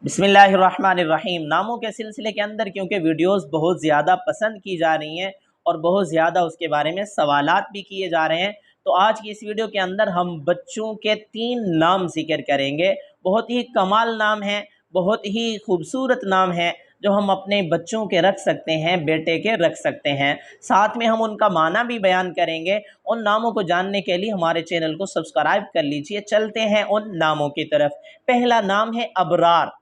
बिस्मिल्लाहिर्रहमानिर्रहीम। नामों के सिलसिले के अंदर क्योंकि वीडियोस बहुत ज़्यादा पसंद की जा रही हैं और बहुत ज़्यादा उसके बारे में सवालात भी किए जा रहे हैं, तो आज की इस वीडियो के अंदर हम बच्चों के 3 नाम ज़िक्र करेंगे। बहुत ही कमाल नाम है, बहुत ही खूबसूरत नाम है, जो हम अपने बच्चों के रख सकते हैं, बेटे के रख सकते हैं। साथ में हम उनका माना भी बयान करेंगे। उन नामों को जानने के लिए हमारे चैनल को सब्सक्राइब कर लीजिए। चलते हैं उन नामों की तरफ। पहला नाम है अबरार।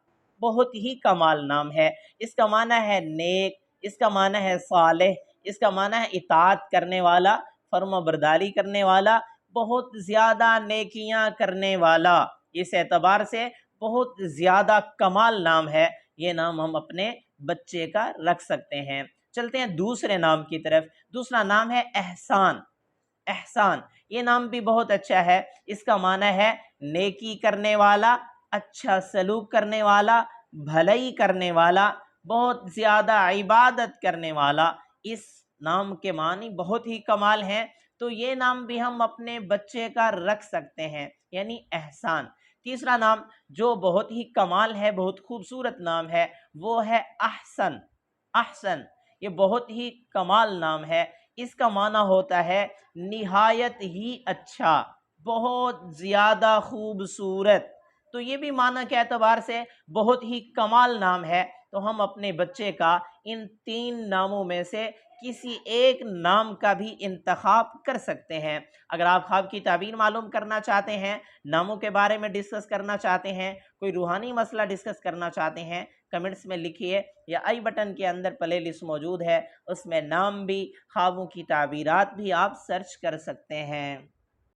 बहुत ही कमाल नाम है। इसका माना है नेक, इसका माना है सालेह, इसका माना है इताअत करने वाला, फर्माबरदारी करने वाला, बहुत ज़्यादा नेकियां करने वाला। इस एतबार से बहुत ज़्यादा कमाल नाम है। ये नाम हम अपने बच्चे का रख सकते हैं। चलते हैं दूसरे नाम की तरफ। दूसरा नाम है एहसान। एहसान, ये नाम भी बहुत अच्छा है। इसका माना है नेकी करने वाला, अच्छा सलूक करने वाला, भलाई करने वाला, बहुत ज़्यादा इबादत करने वाला। इस नाम के मानी बहुत ही कमाल हैं, तो ये नाम भी हम अपने बच्चे का रख सकते हैं, यानी एहसान। तीसरा नाम जो बहुत ही कमाल है, बहुत खूबसूरत नाम है, वो है अहसन। अहसन, ये बहुत ही कमाल नाम है। इसका माना होता है निहायत ही अच्छा, बहुत ज़्यादा खूबसूरत। तो ये भी माना के एतबार से बहुत ही कमाल नाम है। तो हम अपने बच्चे का इन 3 नामों में से किसी एक नाम का भी इंतखाब कर सकते हैं। अगर आप ख्वाब की ताबीर मालूम करना चाहते हैं, नामों के बारे में डिस्कस करना चाहते हैं, कोई रूहानी मसला डिस्कस करना चाहते हैं, कमेंट्स में लिखिए, या आई बटन के अंदर प्ले लिस्ट मौजूद है, उसमें नाम भी, ख्वाबों की ताबीरात भी आप सर्च कर सकते हैं।